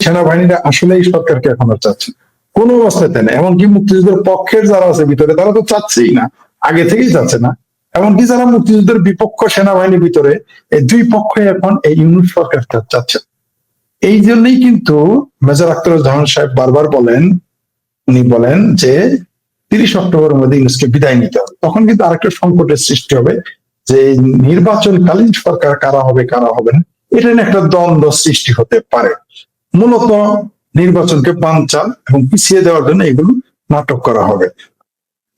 সেনাবাহিনীরা আসলেই সরকারকে এখন আর চাচ্ছে না। কোনো অবস্থাতে না। এমনকি মুক্তিযুদ্ধের পক্ষের যারা আছে ভিতরে তারা তো চাচ্ছেই না, আগে থেকেই চাচ্ছে না। এমনকি যারা মুক্তিযুদ্ধের বিপক্ষ সেনাবাহিনীর ভিতরে, এই দুই পক্ষে এখন এই ইউনূস সরকারটা চাচ্ছে। এই জন্যই কিন্তু মেজর আখতারুজ্জামান সাহেব বারবার বলেন, উনি বলেন যে 30 অক্টোবরের মধ্যে ইউনূসকে বিদায় নিতে হবে। তখন কিন্তু আরেকটা সংকটের সৃষ্টি হবে যে নির্বাচনকালীন সরকার কারা হবে কারা হবে না, এটা নিয়ে একটা দ্বন্দ্ব সৃষ্টি হতে পারে। মূলত নির্বাচনকে বানচাল এবং পিছিয়ে দেওয়ার জন্য এগুলো নাটক করা হবে।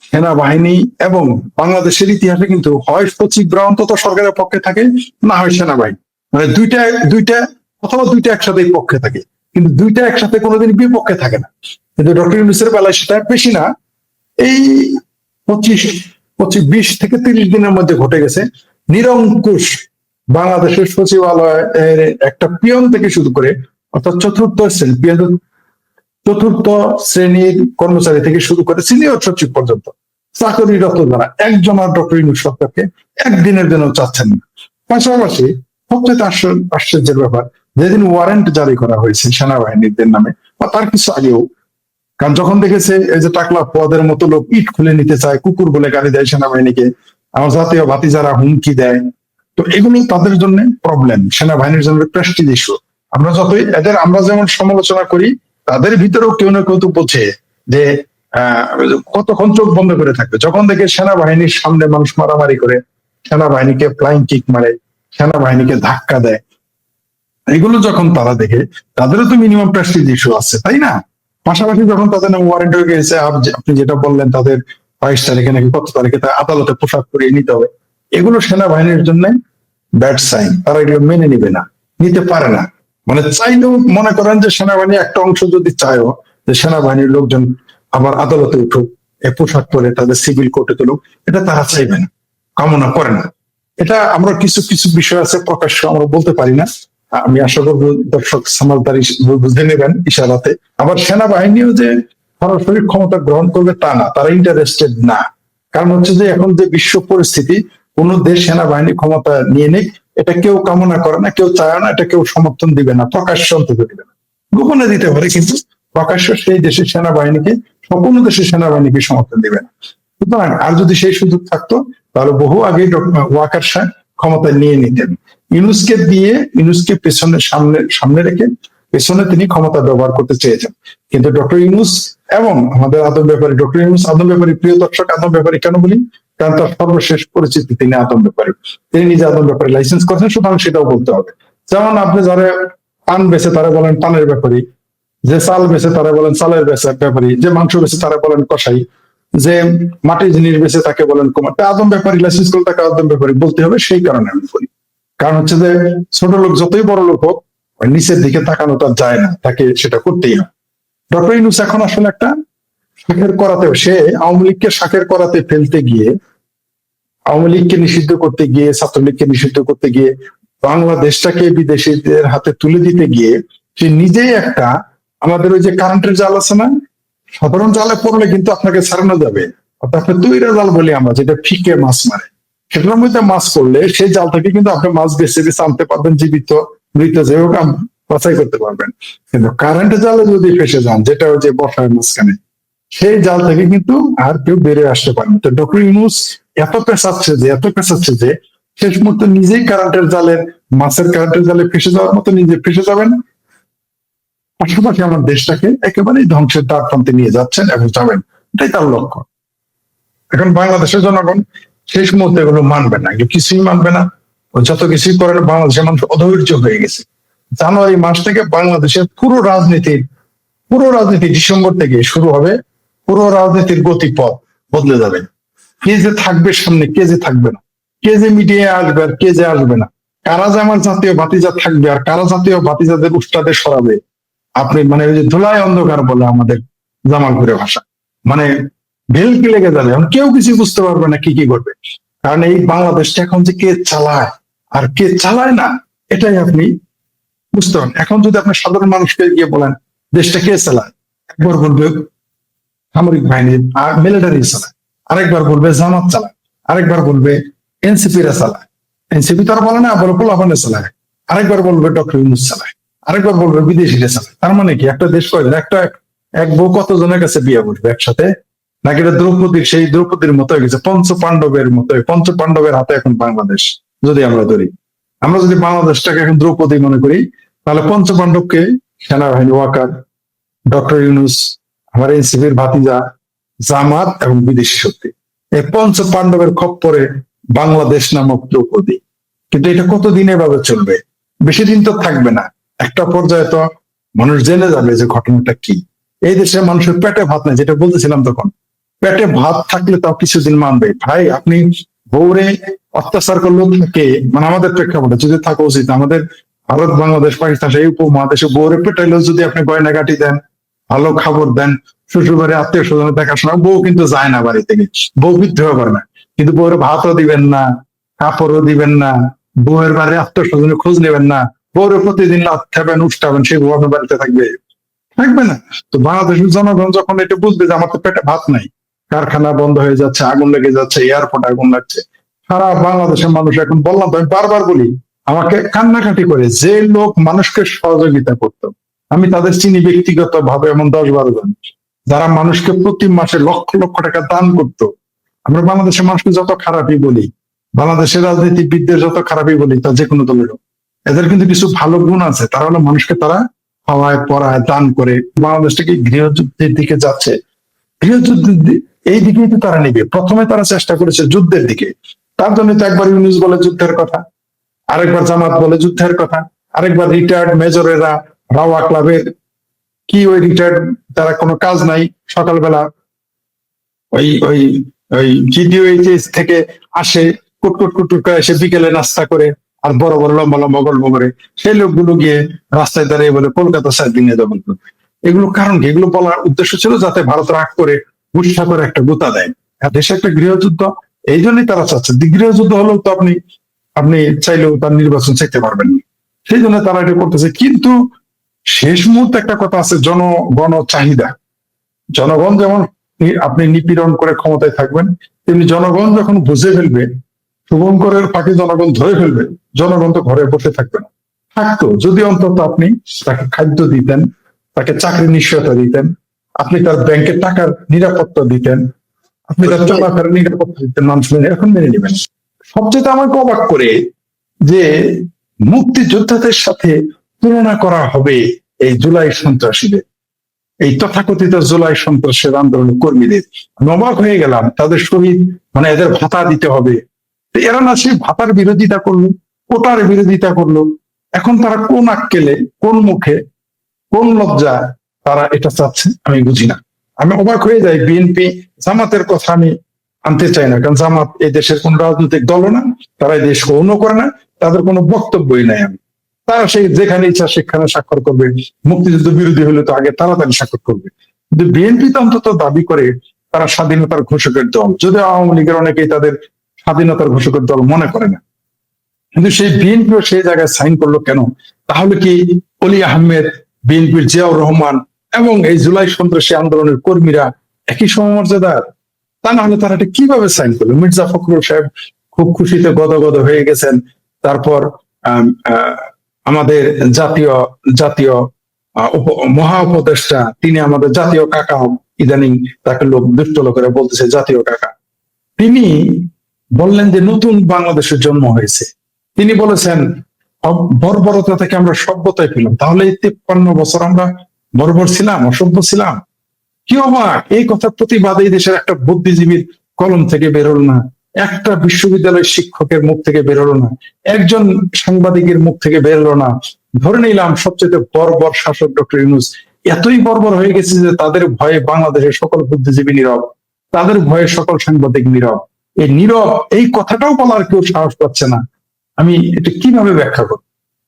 সেনাবাহিনী এবং বাংলাদেশের ইতিহাসে কিন্তু হয় সচিবরা অন্তত সরকারের পক্ষে থাকে, না হয় সেনাবাহিনী, মানে দুইটা দুইটা অথবা দুইটা একসাথেই পক্ষে থাকে, কিন্তু দুইটা একসাথে কোনোদিন বিপক্ষে থাকে না। কিন্তু ডক্টর ইউনূসের বেলায় সেটা বেশি না। এই 20 থেকে 30 দিনের মধ্যে ঘটে গেছে নিরঙ্কুশ বাংলাদেশের সচিবালয়ের একটা পিয়ন থেকে শুরু করে, অর্থাৎ চতুর্থ শ্রেণীর কর্মচারী থেকে শুরু করে সিনিয়র সচিব পর্যন্ত চাকরিরত যারা একজন আর ডক্টর ইউনূস সরকারকে একদিনের জন্য চাচ্ছেন না। পাশাপাশি সবচেয়ে আশ্চর্যের ব্যাপার, যেদিন ওয়ারেন্ট জারি করা হয়েছে সেনাবাহিনীদের নামে বা তার কিছু আগেও, কারণ যখন দেখেছে এই যে টাকলা পদের মতো লোক ইট খুলে নিতে চায়, কুকুর বলে গালি দেয় সেনাবাহিনীকে, আমার জাতীয় ভাতিজারা হুমকি দেয়, তো এগুলো তাদের জন্য প্রবলেম, সেনাবাহিনীর জন্য প্রেস্টিজ ইস্যু। আমরা যতই এদের আমরা যেমন সমালোচনা করি, তাদের ভিতরেও কেউ না কেউ তো বোঝে যে কতক্ষণ চোখ বন্ধ করে থাকবে যখন দেখে সেনাবাহিনীর সামনে মানুষ মারামারি করে, সেনাবাহিনীকে ফ্লাইং কিক মারে, সেনাবাহিনীকে ধাক্কা দেয়, এগুলো যখন তারা দেখে, তাদেরও তো মিনিমাম প্রেস্টিজ ইস্যু আছে, তাই না? পাশাপাশি যখন তাদের নাম ওয়ারেন্ট হয়ে গেছে, আপনি যেটা বললেন তাদের 22 তারিখে নাকি কত তারিখে আদালতে পোশাক করিয়ে নিতে হবে, এগুলো সেনাবাহিনীর জন্য ব্যাড সাইন। তারা এগুলো মেনে নিবে না, নিতে পারে না। মানে চাইলেও মনে করেন যে সেনাবাহিনী একটা অংশ যদি চায়ও যে সেনাবাহিনীর লোকজন আবার আদালতে উঠুক, এ পোশাক পরে তাদের সিভিল কোর্টে তুলুক, এটা তারা চাইবে না, কামনা করে না। এটা আমরা কিছু কিছু বিষয় আছে প্রকাশ্য আমরা বলতে পারি না, আমি আশা করবো দর্শক সামালদারি বুঝে নেবেন ইশারাতে। আবার সেনাবাহিনীও যে সরাসরি ক্ষমতা গ্রহণ করবে তা না, তারা ইন্টারেস্টেড না। কারণ হচ্ছে যে এখন যে বিশ্ব পরিস্থিতি, কোন দেশ সেনাবাহিনী ক্ষমতা নিয়ে নিক এটা কেউ কামনা করে না, কেউ চায় না, এটা কেউ সমর্থন দিবে না, প্রকাশ্য অন্তত দিবে না। গোপনে দিতে পারে, কিন্তু প্রকাশ্য সেই দেশের সেনাবাহিনীকে, সম্পূর্ণ দেশের সেনাবাহিনীকে সমর্থন দিবে না। সুতরাং আর যদি সেই সুযোগ থাকতো তাহলে বহু আগে ওয়াকার সাহেব ক্ষমতা নিয়ে নিতেন। ইউনূসকে পেছনে সামনে রেখে পেছনে তিনি ক্ষমতা ব্যবহার করতে চেয়েছেন। কিন্তু ডক্টর ইউনূস এবং আমাদের আদম ব্যাপারী, ডক্টর ইউনূস আদম ব্যাপারী, প্রিয় দর্শক আদম ব্যাপারী কেন বলি, কারণ তার সর্বশেষ পরিচিতি তিনি আদম ব্যাপারী, তিনি নিজে আদম ব্যাপারী লাইসেন্স করেছেন, সুতরাং সেটাও বলতে হবে। যেমন আপনি যারা পান বেছে তারা বলেন পানের ব্যাপারী, যে চাল বেছে তারা বলেন চালের ব্যাপারী, যে মাংস বেছে তারা বলেন কসাই, যে মাটির জিনিস বেছে তাকে বলেন কুমার। আদম ব্যাপারী লাইসেন্স করলে তাকে আদম ব্যাপারী বলতে হবে, সেই কারণে আমি বলি। কারণ হচ্ছে যে ছোট লোক যতই বড় লোক হোক, নিচের দিকে তাকানো তার যায় না, তাকে সেটা করতেই হয়। ডক্টর ইউনূস এখন আসলে একটা শাকের করাতে, সে আওয়ামী লীগকে শাকের করাতে ফেলতে গিয়ে, আওয়ামী লীগকে নিষিদ্ধ করতে গিয়ে, ছাত্রলীগকে নিষিদ্ধ করতে গিয়ে, বাংলাদেশটাকে বিদেশিদের হাতে তুলে দিতে গিয়ে সে নিজেই একটা, আমাদের ওই যে কারেন্টের জাল আছে না, সাধারণ জালে পড়লে কিন্তু আপনাকে ছাড়ানো যাবে, অর্থাৎ তৈরা জাল বলি আমরা, যেটা ফিকে মাছ মারে, সেটার মধ্যে মাছ পড়লে সেই জাল থেকে কিন্তু আপনি মাছ বেছে বেছে আনতে পারবেন, জীবিত মৃত যে হোক বাছাই করতে পারবেন। কিন্তু কারেন্টের জালে যদি ফেসে যান, যেটা ওই যে বসায় মাঝখানে, সেই জাল থেকে কিন্তু আর কেউ বেরিয়ে আসতে পারে না। তো ডক্টর ইউনূস এত পেঁচাচ্ছে যে শেষ মুহূর্তে নিজেই কারেন্টের জালের, মাছের কারেন্টের জালে ফেসে যাওয়ার মতো নিজে ফেসে যাবেন, পাশাপাশি আমার দেশটাকে একেবারেই ধ্বংসের দ্বার প্রান্তে নিয়ে যাচ্ছেন এবং যাবেন, এটাই তার লক্ষ্য। এখন বাংলাদেশের জনগণ শেষ মুহূর্তে এগুলো মানবে না, এগুলো কিছুই মানবে না। যত কিছুই করেন বাংলাদেশের মানুষ অধৈর্য হয়ে গেছে। জানুয়ারি মাস থেকে বাংলাদেশের পুরো রাজনীতি ডিসেম্বর থেকে শুরু হবে, পুরো রাজনীতির গতিপথ বদলে যাবে। কে যে থাকবে সামনে, কে যে থাকবে না, কে যে মিডিয়ায় আসবে আর কে যে আসবে না, কারা যে আমার জাতীয় ভাতিজা থাকবে আর কারা জাতীয় ভাতিজাদের উস্তাদে সরাবে, আপনি মানে ওই যে ধুলায় অন্ধকার বলে আমাদের জামালপুরের ভাষা, মানে ভেলকি লেগে যাবে, এখন কেউ কিছু বুঝতে পারবে না কি কি করবে। কারণ এই বাংলাদেশটা এখন যে কে চালায় আর কে চালায় না, এটাই আপনি বুঝতে পারেন। এখন যদি আপনি সাধারণ মানুষকে গিয়ে বলেন দেশটা কে চালায়, একবার বলবে সামরিক বাহিনী আর মিলিটারি চালায়, আরেকবার বলবে জামাত চালায়, আরেকবার বলবে এনসিপিরা চালায়, এনসিপি তারা বলে না, বলে পোলাপানে চালায়, আরেকবার বলবে ডক্টর ইউনূস চালায়, আরেকবার বলবে বিদেশি গেছে। তার মানে কি একটা দেশ কয়জন, এক বউ কতজনের কাছে বিয়ে করবে একসাথে? নাকি এটা সেই দ্রৌপদীর মতো হয়ে গেছে, পঞ্চ পাণ্ডবের মতো? পঞ্চ পাণ্ডবের হাতে এখন বাংলাদেশ যদি আমরা ধরি, আমরা যদি বাংলাদেশটাকে এখন দ্রৌপদী মনে করি, তাহলে পঞ্চ পাণ্ডবকে সেনাবাহিনী, ওয়াকার, ডক্টর ইউনুস, আমার এনসিপির ভাতিজা, জামাত এবং বিদেশি শক্তি, এই পঞ্চ পাণ্ডবের খপ্পরে বাংলাদেশ নামক দ্রৌপদী। কিন্তু এটা কতদিন এভাবে চলবে? বেশি দিন তো থাকবে না। একটা পর্যায়ে তো মানুষ জেনে যাবে যে ঘটনাটা কি। এই দেশে মানুষের পেটে ভাত নাই, যেটা বলতেছিলাম তখন, পেটে ভাত থাকলে তাও কিছুদিন মানবে। ভাই আপনি বউরে অত্যাচার করলেও থাকে, মানে আমাদের প্রেক্ষাপটে যদি থাকা উচিত, আমাদের ভারত, বাংলাদেশ, পাকিস্তান এই উপমহাদেশে বউরে পেটাইলেও যদি আপনি গয়নাগাটি দেন, ভালো খাবার দেন, শ্বশুর বাড়ি আত্মীয় স্বজনের দেখাশোনা, বউ কিন্তু যায় না বাড়ি থেকে, বউ বিদ্রোহ করে না। কিন্তু বউয়ের ভাতও দিবেন না, কাপড়ও দিবেন না, বউয়ের বাড়ির আত্মীয় স্বজনের খোঁজ নেবেন না, বউরে প্রতিদিন খাবেন উষ্ঠাবেন, সেই বউ আপনার বাড়িতে থাকবে না। তো বাংলাদেশের জনগণ যখন এটা বুঝবে যে আমার তো পেটে ভাত নাই, কারখানা বন্ধ হয়ে যাচ্ছে, আগুন লেগে যাচ্ছে, এয়ারপোর্ট আগুন লাগছে, সারা বাংলাদেশের মানুষ এখন, বললাম তো, আমি বারবার বলি, আমাকে কান্নাকাটি করে যে লোক মানুষকে সহযোগিতা করতো, আমি তাদের চিনি ব্যক্তিগত ভাবে, এমন 10-12 জন, যারা মানুষকে প্রতি মাসে লক্ষ লক্ষ টাকা দান করতো। আমরা বাংলাদেশের মানুষকে যত খারাপই বলি, বাংলাদেশের রাজনীতিবিদদের যত খারাপই বলি, তা যে কোনো দলের, এদের কিন্তু কিছু ভালো গুণ আছে। তারা হলো মানুষকে তারা খাওয়ায়, পড়ায়, দান করে। বাংলাদেশটাকে গৃহযুদ্ধের দিকে যাচ্ছে, গৃহযুদ্ধের এই দিকেই তো তারা নিবে। প্রথমে তারা চেষ্টা করেছে যুদ্ধের দিকে, তার জন্য তো একবার ইউনুস বলে যুদ্ধের কথা, আরেকবার জামাত বলে যুদ্ধের কথা, আরেকবার রিটায়ার্ড মেজরেরা, রাওয়া ক্লাবের কি ওই রিটায়ার্ড, তারা কোনো কাজ নাই, সকালবেলা ওই ওই ওই জিডিওএইচএস থেকে আসে, কুটকুট কুটকুট করে এসে বিকেলে নাস্তা করে, আর বড় বড় লম্বা লম্বা গল্প করে, সেই লোকগুলো গিয়ে রাস্তায় দাঁড়িয়ে বলে কলকাতা সাইড নিয়ে দখল করবে। এগুলো কারণ কি? এগুলো বলার উদ্দেশ্য ছিল যাতে ভারত রাগ করে গুসা করে একটা গুতা দেয়। আর দেশে একটা গৃহযুদ্ধ, এই জন্যই তারা চাচ্ছে। গৃহযুদ্ধ হলেও তো আপনি আপনি চাইলেও তার নির্বাচন চাইতে পারবেন না, সেই জন্য তারা এটা করতেছে। কিন্তু শেষ মুহূর্তে একটা কথা আছে, জনগণ চাহিদা। জনগণ যেমন আপনি নিপীড়ন করে ক্ষমতায় থাকবেন, তেমনি জনগণ যখন বুঝে ফেলবে, শুভঙ্করের পাখি জনগণ ধরে ফেলবে, জনগণ তো ঘরে বসে থাকবে না। থাকতো যদি অন্তত আপনি তাকে খাদ্য দিতেন, তাকে চাকরি নিশ্চয়তা দিতেন, আপনি তার ব্যাংকের টাকার নিরাপত্তা দিতেন, আপনি তার চলাফেরার নিরাপত্তা দিতেন, মানুষ এখন মেনে নেবেন। সবচেয়ে আমাকে অবাক করে যে মুক্তিযোদ্ধাদের সাথে তুলনা করা হবে এই জুলাই সন্ত্রাসীদের, এই তথাকথিত জুলাই সন্ত্রাসের আন্দোলন কর্মীদের। আমি অবাক হয়ে গেলাম, তাদের শহীদ মানে এদের ভাতা দিতে হবে। এরা না সেই ভাতার বিরোধিতা করলো, কোটার বিরোধিতা করলো, এখন তারা কোন আক্কেলে, কোন মুখে, কোন লজ্জা তারা এটা চাচ্ছে আমি বুঝি না। আমি অবাক হয়ে যাই। বিএনপি, জামাতের কথা আমি আনতে চাই না, কারণ জামাত এই দেশের কোন রাজনৈতিক দলও না, তারা এই দেশ গ্রহণ করে না, তাদের কোনো বক্তব্যই নাই। আমি তারা সেই যেখানে ইচ্ছা সেখানে স্বাক্ষর করবে, মুক্তিযুদ্ধ বিরোধী হলে তো আগে তাড়াতাড়ি স্বাক্ষর করবে। কিন্তু বিএনপি তো অন্তত দাবি করে তারা স্বাধীনতার ঘোষকের দল, যদি আওয়ামী লীগের অনেকেই তাদের স্বাধীনতার ঘোষকের দল মনে করে না। কিন্তু সেই বিএনপিও সেই জায়গায় সাইন করলো কেন? তাহলে কি অলি আহমেদ, বিএনপির জিয়াউর রহমান এবং এই জুলাই সন্ত্রাসী আন্দোলনের কর্মীরা একই সমমর্যাদার? তা না হলে তারা এটা কিভাবে সাইন করলো? মির্জা ফখরুল সাহেব খুব খুশিতে গদগদ হয়ে গেছেন। তারপর আমাদের জাতীয় জাতীয় মহা উপদেষ্টা, তিনি আমাদের জাতীয় কাকা, ইদানিং তাকে লোক দুষ্ট লোকেরা বলতেছে জাতীয় কাকা, তিনি বললেন যে নতুন বাংলাদেশের জন্ম হয়েছে। তিনি বলেছেন বর্বরতা থেকে আমরা সভ্যতায় পেলাম। তাহলে এই 53 বছর আমরা বর্বর ছিলাম, অসভ্য ছিলাম? কি অবাক! এই কথার প্রতিবাদে এই দেশের একটা বুদ্ধিজীবীর কলম থেকে বেরোল না, একটা বিশ্ববিদ্যালয়ের শিক্ষকের মুখ থেকে বেরোলো না, একজন সাংবাদিকের মুখ থেকে বেরোলো না। ধরে নিলাম সবচেয়ে বর্বর শাসক ডক্টর ইউনূস এতই বর্বর হয়ে গেছে যে তাদের ভয়ে বাংলাদেশের সকল বুদ্ধিজীবী নীরব, তাদের ভয়ে সকল সাংবাদিক নীরব। এই নীরব, এই কথাটাও বলার কেউ সাহস পাচ্ছে না। আমি এটা কিভাবে ব্যাখ্যা করব?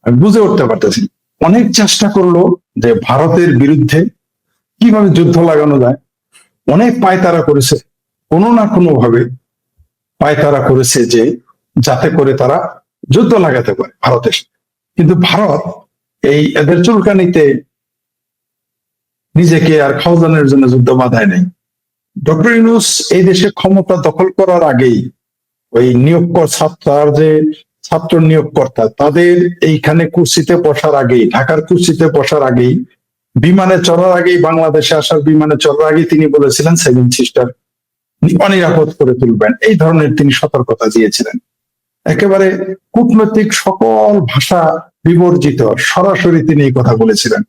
আমি বুঝে উঠতে পারতেছি। অনেক চেষ্টা করলো যে ভারতের বিরুদ্ধে কিভাবে যুদ্ধ লাগানো যায়, অনেক পায়তারা করেছে, কোনো না কোনো ভাবে পায়তারা করেছে যে যাতে করে তারা যুদ্ধ লাগাতে পারে ভারতের। কিন্তু ভারত এই এদের চুলকানিতে নিজেকে আর খাওয়ানোর জন্য যুদ্ধ বাধায় নাই। ডক্টর ইউনূস এই দেশে ক্ষমতা দখল করার আগেই ওই নিয়োগ ছাত্রার যে ছাত্র নিয়োগকর্তা তাদের এইখানে কুর্সিতে বসার আগেই, ঢাকার কুর্সিতে বসার আগেই, বিমানে চড়ার আগেই, বাংলাদেশে আসার বিমানে চড়ার আগেই তিনি বলেছিলেন সেভেন সিস্টার অনিরাপদ করে তুলবেন। এই ধরনের তিনি সতর্কতা দিয়েছিলেন। একেবারে কূটনৈতিক সকল ভাষা বিবর্জিত সরাসরি তিনি এই কথা বলেছিলেন।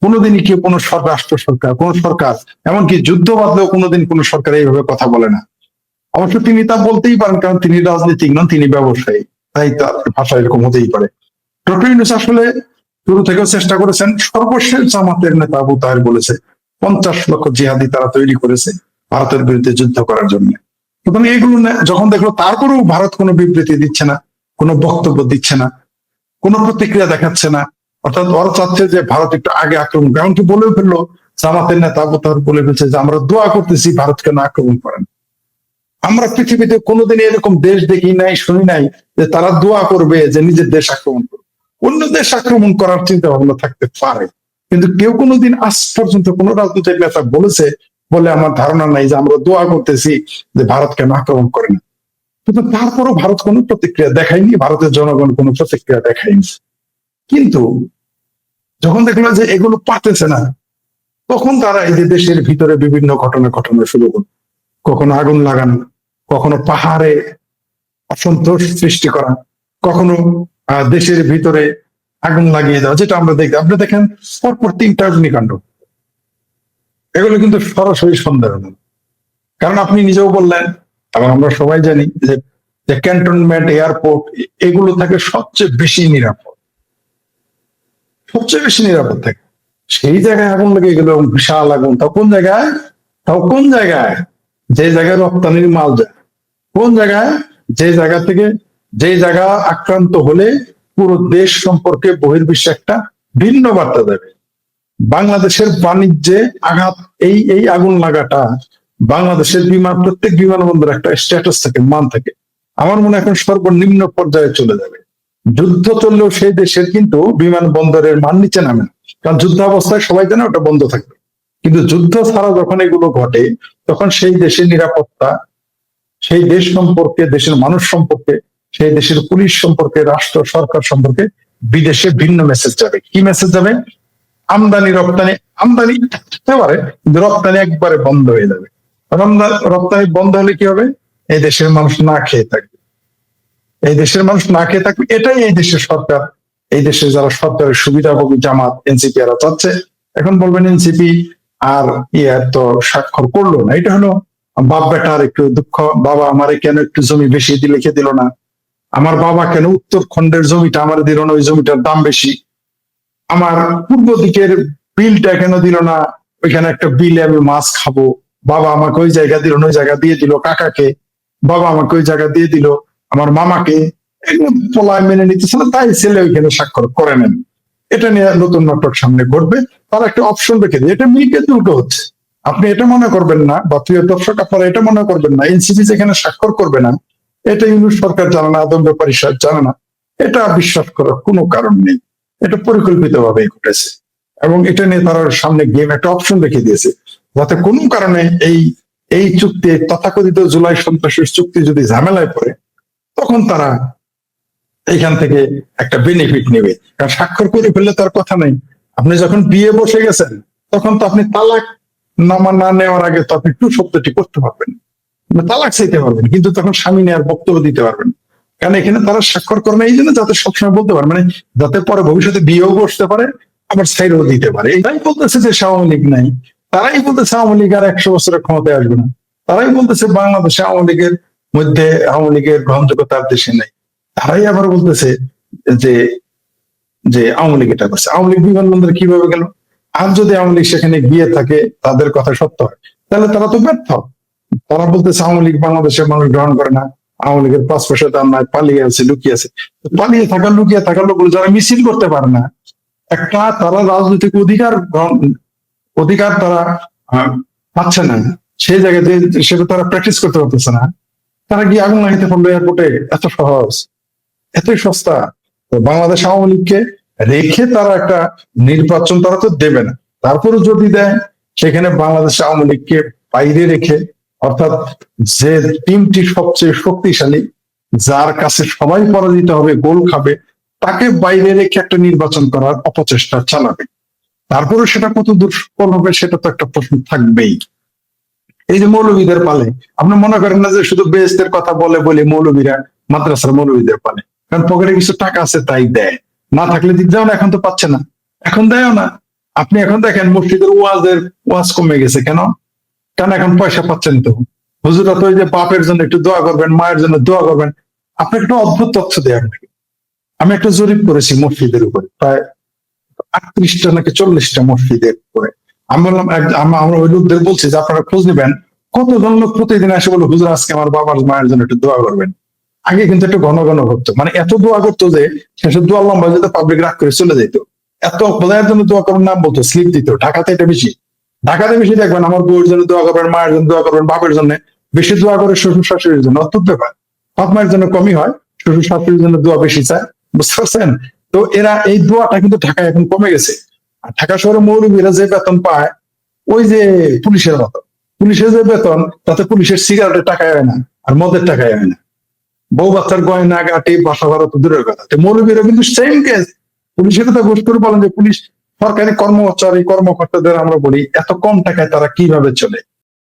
কোনোদিনই কেউ কোনো রাষ্ট্র সরকার, কোন সরকার, এমনকি যুদ্ধ বাদলেও কোনোদিন কোন সরকার এইভাবে কথা বলে না। অবশ্য তিনি তা বলতেই পারেন, কারণ তিনি রাজনীতিক নন, তিনি ব্যবসায়ী, তাই তার ভাষা এরকম হতেই পারে। ডক্টর ইউনূস আসলে শুরু থেকেও চেষ্টা করেছেন। সর্বশেষ জামাতের নেতা আবু তাহের বলেছে 50 লক্ষ জিহাদি তারা তৈরি করেছে ভারতের বিরুদ্ধে যুদ্ধ করার জন্য। সুতরাং এগুলো যখন দেখলো তারপরেও ভারত কোনো বিবৃতি দিচ্ছে না, কোনো বক্তব্য দিচ্ছে না, কোনো প্রতিক্রিয়া দেখাচ্ছে না, অর্থাৎ ওরা চাচ্ছে যে ভারত একটু আগে আক্রমণ করে। এমনকি বলেও ফেললো, জামাতের নেতা আবু তাহের বলে ফেলছে যে আমরা দোয়া করতেছি ভারতকে না আক্রমণ করেন। আমরা পৃথিবীতে কোনোদিন এরকম দেশ দেখি নাই, শুনি নাই যে তারা দোয়া করবে যে নিজের দেশ আক্রমণ করবে। অন্য দেশ আক্রমণ করার চিন্তা ভাবনা থাকতে পারে, কিন্তু কেউ কোনোদিন আজ পর্যন্ত কোন রাজনৈতিক নেতা বলেছে বলে আমার ধারণা নাই যে আমরা দোয়া করতেছি যে ভারত কেন আক্রমণ করে না। কিন্তু তারপরও ভারত কোনো প্রতিক্রিয়া দেখায়নি, ভারতের জনগণ কোনো প্রতিক্রিয়া দেখায়নি। কিন্তু যখন দেখলো যে এগুলো পারতেছে না, তখন তারা এই যে দেশের ভিতরে বিভিন্ন ঘটনা শুরু করল। কখনো আগুন লাগানো, কখনো পাহাড়ে অসন্তোষ সৃষ্টি করা, কখনো দেশের ভিতরে আগুন লাগিয়ে দেওয়া, যেটা আমরা দেখি। আপনি দেখেন পরপর 3টা অগ্নিকাণ্ড। এগুলো কিন্তু সরাসরি সন্দেহ নয়, কারণ আপনি নিজেও বললেন এবং আমরা সবাই জানি যে ক্যান্টনমেন্ট, এয়ারপোর্ট, এগুলো থাকে সবচেয়ে বেশি নিরাপদ, সবচেয়ে বেশি নিরাপদ থাকে। সেই জায়গায় আগুন লেগে গেল, বিশাল আগুন। তাও কোন জায়গায় যে জায়গায় রপ্তানির মাল যায়, কোন জায়গায়, যে জায়গা আক্রান্ত হলে পুরো দেশ সম্পর্কে বহির্বিশ্বে একটা ভিন্ন বার্তা দেবে। বাংলাদেশের বাণিজ্যে আঘাত, এই আগুন লাগাটা বাংলাদেশের প্রত্যেক বিমানবন্দর একটা স্ট্যাটাস থাকে, মান থাকে। আমার মনে হয় এখন সর্বনিম্ন পর্যায়ে চলে যাবে। যুদ্ধ চললেও সেই দেশের কিন্তু বিমানবন্দরের মান নিচে নামে না, কারণ যুদ্ধাবস্থায় সবাই জানে ওটা বন্ধ থাকবে। কিন্তু যুদ্ধ ছাড়া যখন এগুলো ঘটে, তখন সেই দেশের নিরাপত্তা, সেই দেশ সম্পর্কে, দেশের মানুষ সম্পর্কে, সেই দেশের পুলিশ সম্পর্কে, রাষ্ট্র সরকার সম্পর্কে বিদেশে ভিন্ন মেসেজ যাবে। কি মেসেজ যাবে? আমদানি থাকতে পারে, কিন্তু রপ্তানি একবারে বন্ধ হয়ে যাবে। রপ্তানি বন্ধ হলে কি হবে? এই দেশের মানুষ না খেয়ে থাকবে, এটাই এই দেশের সরকার, এই দেশের যারা সরকারের সুবিধাভোগী জামাত, এনসিপি এরা চাচ্ছে। এখন বলবেন এনসিপি আর তো স্বাক্ষর করলো না, এটা হলো বাপ বেটার একটু দুঃখ। বাবা আমারে কেন একটু জমি বেশি লিখে দিল না, আমার বাবা কেন উত্তরখণ্ডের জমিটা আমার দিল না, ওই জমিটার দাম বেশি। আমার পূর্ব দিকের বিলটা কেন দিল না, ওইখানে একটা বিলে আমি মাছ খাবো। বাবা আমাকে ওই জায়গা দিল না, ওই জায়গা দিয়ে দিল কাকাকে। বাবা আমাকে ওই জায়গা দিয়ে দিল আমার মামাকে। এগুলো পোলায় মেনে নিতেছে না, তাই ছেলে ওইখানে স্বাক্ষর করে নেন। এটা নিয়ে নতুন নাটক সামনে ঘটবে। তারা একটা অপশন রেখে দিয়ে, এটা মিলকে তুলকে হচ্ছে। আপনি এটা মনে করবেন না, বা প্রিয় দর্শক আপনারা এটা মনে করবেন না, এনসিপি যেখানে স্বাক্ষর করবে না, এটা ইউনূস সরকার জানে না, আদম পরিষদ জানে না। এটা বিশ্বাস করার কোনো কারণ নেই। এটা পরিকল্পিত ভাবে ঘটেছে, এবং এটা নিয়ে তারা সামনে গেম একটা অপশন রেখে দিয়েছে, যাতে কোনো কারণে এই চুক্তি, তথাকথিত জুলাই সন্ত্রাসের চুক্তি যদি ঝামেলায় পড়ে, তখন তারা এখান থেকে একটা বেনিফিট নেবে। কারণ স্বাক্ষর করে ফেললে তার কথা নেই। আপনি যখন বিয়ে বসে গেছেন, তখন তো আপনি তালাক না নেওয়ার আগে তো আপনি টু শব্দটি করতে পারবেন, তালাক চাইতে পারবেন, কিন্তু তখন স্বামী নেওয়ার বক্তব্য দিতে পারবেন। কারণ এখানে তারা স্বাক্ষর করে না এই জন্য, যাতে সবসময় বলতে পারে, মানে যাতে পরে ভবিষ্যতে বিয়েও বসতে পারে, আবার সাইডও দিতে পারে। এটাই বলতেছে যে আওয়ামী লীগ নাই, তারাই বলতেছে আওয়ামী লীগ আর 100 বছরের ক্ষমতায় আসবে না, তারাই বলতেছে বাংলাদেশে আওয়ামী লীগের মধ্যে, আওয়ামী লীগের গ্রহণযোগ্যতার দেশে নেই। তারাই আবার বলতেছে যে আওয়ামী লীগ এটা করছে। আওয়ামী লীগ বিমানবন্দরে কিভাবে গেল? আর যদি আওয়ামী লীগ সেখানে গিয়ে থাকে, তাদের কথা সত্য হয়, তাহলে তারা তো ব্যর্থ। তারা বলতেছে আওয়ামী লীগ বাংলাদেশের মানুষ গ্রহণ করে না, আওয়ামী লীগের 5 পয়সা দাম নাই, পালিয়ে আছে, লুকিয়ে আছে। পালিয়ে থাকা, লুকিয়ে থাকা লোকগুলো যারা মিছিল করতে পারে না, একটা তারা রাজনৈতিক অধিকার তারা পাচ্ছে না, সেই জায়গায় সেটা তারা প্র্যাকটিস করতে পারতেছে না, তারা গিয়ে আগুন লাগাতে পারলো এয়ারপোর্টে। এত সহজ, এতই সস্তা। তো বাংলাদেশ আওয়ামী লীগকে রেখে তারা একটা নির্বাচন তারা তো দেবে না। তারপরে যদি দেয়, সেখানে বাংলাদেশ আওয়ামী লীগকে বাইরে রেখে, অর্থাৎ যে টিমটি সবচেয়ে শক্তিশালী, যার কাছে সবাই পরাজিত হবে, গোল খাবে, তাকে বাইরে রেখে একটা নির্বাচন করার অপচেষ্টা চালাবে। তারপরে সেটা কত দূর সফল হবে সেটা তো একটা প্রশ্ন থাকবেই। এই যে মৌলবীদের পালে, আপনি মনে করেন না যে শুধু বেহেশতের কথা বলে বলে মৌলবীরা মাদ্রাসার মৌলবীদের পালে, কারণ পকেটে কিছু টাকা আছে তাই দেয়, না থাকলে দিক দাও না, এখন তো পাচ্ছে না, এখন দেয়ও না। আপনি এখন দেখেন মসজিদের ওয়াজ কমে গেছে কেন? কারণ এখন পয়সা পাচ্ছেন তো। হুজুরা তো ওই যে বাপের জন্য একটু দোয়া করবেন, মায়ের জন্য দোয়া করবেন। আপনি একটা অদ্ভুত তথ্য দেয় আপনাকে, আমি একটা জরিপ করেছি মসজিদের উপরে, প্রায় 38টা নাকি 40টা মসজিদের উপরে। আমি বললাম আমরা ওই লোকদের বলছি যে আপনারা খোঁজ নেবেন কতজন লোক প্রতিদিন আসে বলে হুজুর আজকে আমার বাবার মায়ের জন্য একটু দোয়া করবেন। আগে কিন্তু একটু ঘন ঘন করতো, মানে এত দোয়া করতো যে শেষে দোয়া লম্বা যেতে পাবলিক রাগ করে চলে যেত। এত খোদায়ের জন্য দোয়া করার নাম বলতো, স্লিপ দিত। ঢাকাতে এটা বেশি, ঢাকাতে বেশি দেখবেন আমার বউয়ের জন্য দোয়া করবেন, মায়ের জন্য দোয়া করবেন, বাপের জন্য বেশি দোয়া করে, শ্বশুর শাশুড়ির জন্য অদ্ভুত ব্যাপার। বাপ মায়ের জন্য কমই হয়, শ্বশুর শাশুড়ির জন্য দোয়া বেশি চায়, বুঝতে পারছেন? তো এরা এই দোয়াটা কিন্তু ঢাকায় এখন কমে গেছে। আর ঢাকা শহরে মৌলবীরা যে বেতন পায় ওই যে পুলিশের মতো, পুলিশের যে বেতন তাতে পুলিশের সিগারেটের টাকায় হয় না, আর মদের টাকায় হয় না। বউ বাচ্চার গয়না গাটি বাসা ভাড়া তো দূরের কথা, তো মৌলবীরা কিন্তু সেম কেস। পুলিশের কথা ঘোষ করে বলেন যে পুলিশ সরকারি কর্মচারী কর্মকর্তাদের আমরা বলি এত কম টাকায় তারা কিভাবে চলে।